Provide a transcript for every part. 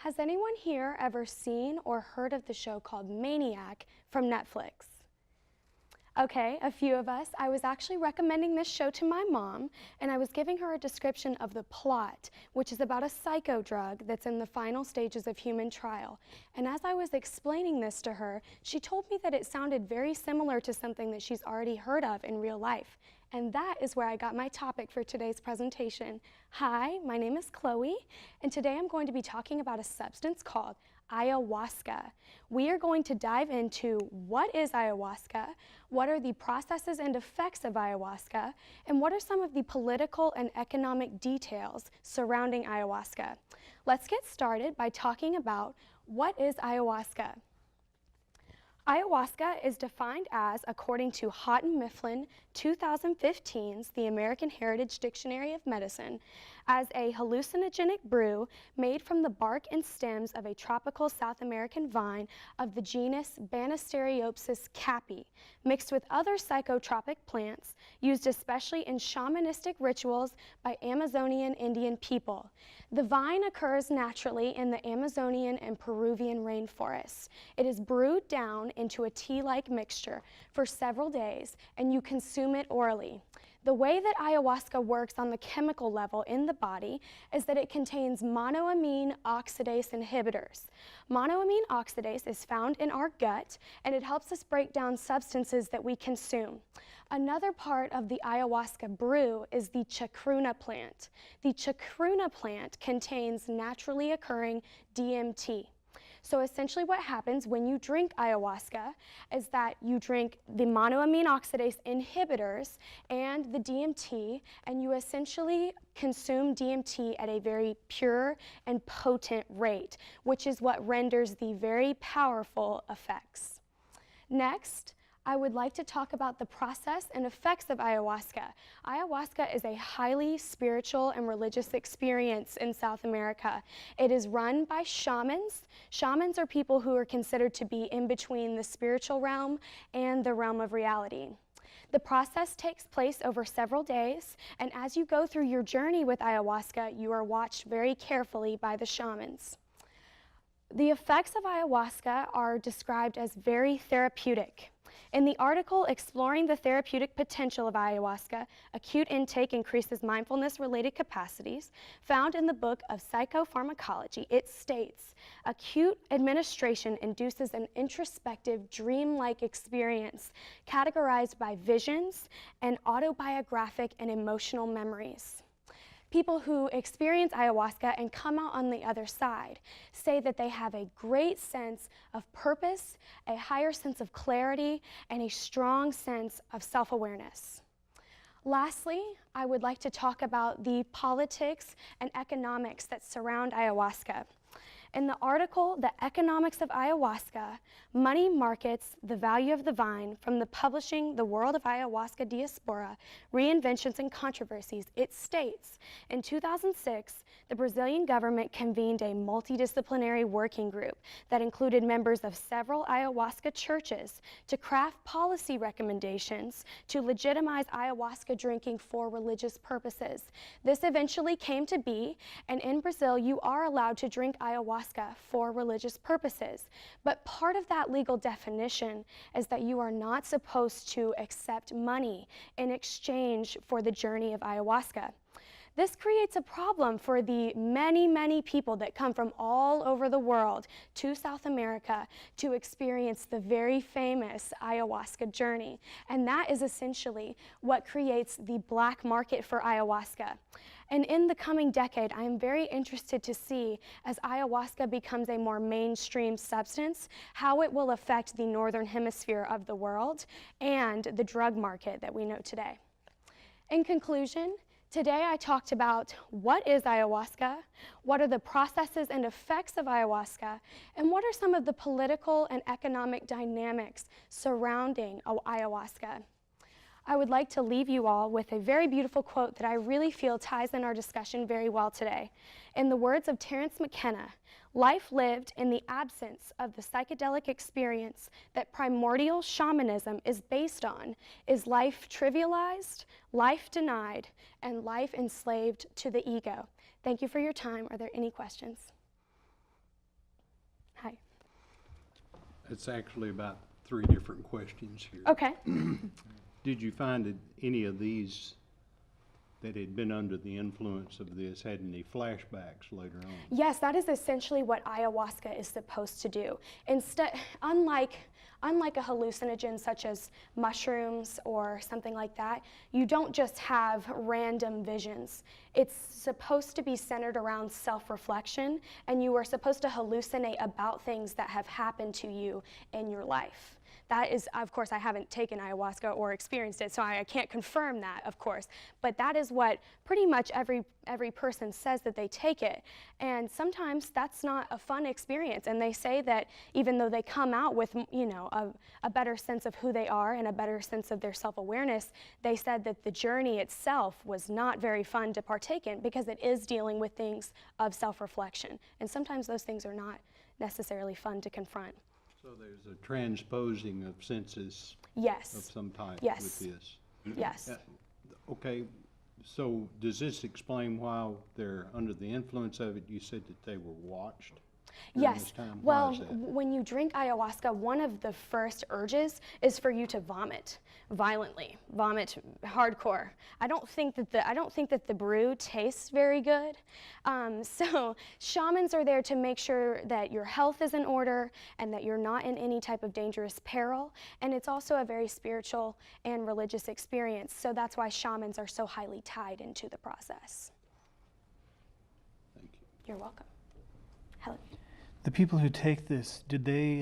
Has anyone here ever seen or heard of the show called Maniac from Netflix? Okay, a few of us. I was actually recommending this show to my mom, and I was giving her a description of the plot, which is about a psycho drug that's in the final stages of human trial. And as I was explaining this to her, she told me that it sounded very similar to something that she's already heard of in real life. And that is where I got my topic for today's presentation. Hi, my name is Chloe, and today I'm going to be talking about a substance called ayahuasca. We are going to dive into what is ayahuasca, what are the processes and effects of ayahuasca, and what are some of the political and economic details surrounding ayahuasca. Let's get started by talking about what is ayahuasca. Ayahuasca is defined as, according to Houghton Mifflin 2015's The American Heritage Dictionary of Medicine, as a hallucinogenic brew made from the bark and stems of a tropical South American vine of the genus Banisteriopsis caapi, mixed with other psychotropic plants used especially in shamanistic rituals by Amazonian Indian people. The vine occurs naturally in the Amazonian and Peruvian rainforests. It is brewed down into a tea-like mixture for several days, and you consume it orally. The way that ayahuasca works on the chemical level in the body is that it contains monoamine oxidase inhibitors. Monoamine oxidase is found in our gut, and it helps us break down substances that we consume. Another part of the ayahuasca brew is the chacruna plant. The chacruna plant contains naturally occurring DMT. So essentially what happens when you drink ayahuasca is that you drink the monoamine oxidase inhibitors and the DMT, and you essentially consume DMT at a very pure and potent rate, which is what renders the very powerful effects. Next, I would like to talk about the process and effects of ayahuasca. Ayahuasca is a highly spiritual and religious experience in South America. It is run by shamans. Shamans are people who are considered to be in between the spiritual realm and the realm of reality. The process takes place over several days, and as you go through your journey with ayahuasca, you are watched very carefully by the shamans. The effects of ayahuasca are described as very therapeutic. In the article Exploring the Therapeutic Potential of Ayahuasca, Acute Intake Increases Mindfulness-Related Capacities, found in the book of Psychopharmacology, it states, acute administration induces an introspective, dreamlike experience categorized by visions and autobiographic and emotional memories. People who experience ayahuasca and come out on the other side say that they have a great sense of purpose, a higher sense of clarity, and a strong sense of self-awareness. Lastly, I would like to talk about the politics and economics that surround ayahuasca. In the article, The Economics of Ayahuasca, Money Markets the Value of the Vine, from the publishing The World of Ayahuasca Diaspora, Reinventions and Controversies, it states, in 2006, the Brazilian government convened a multidisciplinary working group that included members of several ayahuasca churches to craft policy recommendations to legitimize ayahuasca drinking for religious purposes. This eventually came to be, and in Brazil, you are allowed to drink ayahuasca for religious purposes. But part of that legal definition is that you are not supposed to accept money in exchange for the journey of ayahuasca. This creates a problem for the many, many people that come from all over the world to South America to experience the very famous ayahuasca journey. And that is essentially what creates the black market for ayahuasca. And in the coming decade, I am very interested to see, as ayahuasca becomes a more mainstream substance, how it will affect the northern hemisphere of the world and the drug market that we know today. In conclusion, today I talked about what is ayahuasca, what are the processes and effects of ayahuasca, and what are some of the political and economic dynamics surrounding ayahuasca. I would like to leave you all with a very beautiful quote that I really feel ties in our discussion very well today. In the words of Terence McKenna, life lived in the absence of the psychedelic experience that primordial shamanism is based on is life trivialized, life denied, and life enslaved to the ego. Thank you for your time. Are there any questions? It's actually about 3 different questions here. Okay. Did you find that any of these that had been under the influence of this had any flashbacks later on? Yes, that is essentially what ayahuasca is supposed to do. Instead, unlike a hallucinogen such as mushrooms or something like that, you don't just have random visions. It's supposed to be centered around self-reflection, and you are supposed to hallucinate about things that have happened to you in your life. That is, of course, I haven't taken ayahuasca or experienced it, so I can't confirm that, of course. But that is what pretty much every person says that they take it. And sometimes that's not a fun experience. And they say that even though they come out with, you know, a better sense of who they are and a better sense of their self-awareness, they said that the journey itself was not very fun to partake in because it is dealing with things of self-reflection. And sometimes those things are not necessarily fun to confront. So there's a transposing of senses Yes. of some type Yes. with this. Yes. Okay, so does this explain why they're under the influence of it? You said that they were watched during Yes. this time? Why Well, is that? when you drink ayahuasca, one of the first urges is for you to vomit violently, vomit hardcore. I don't think that the brew tastes very good. So shamans are there to make sure that your health is in order and that you're not in any type of dangerous peril. And it's also a very spiritual and religious experience. So that's why shamans are so highly tied into the process. Thank you. You're welcome. Helen. The people who take this, did they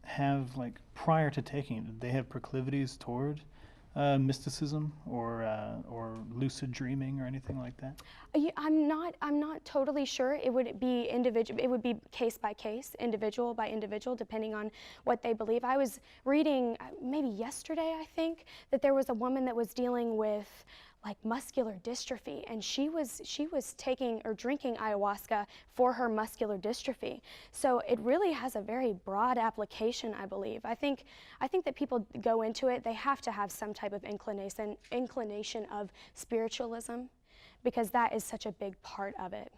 have, like, prior to taking it, did they have proclivities toward mysticism or lucid dreaming or anything like that? I'm not totally sure. It would be individual. It would be case by case, individual by individual, depending on what they believe. I was reading maybe yesterday, I think, that there was a woman that was dealing with like muscular dystrophy, and she was taking or drinking ayahuasca for her muscular dystrophy. So it really has a very broad application, I believe. I think that people go into it, they have to have some type of inclination of spiritualism, because that is such a big part of it.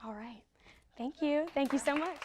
All right. Thank you. Thank you so much.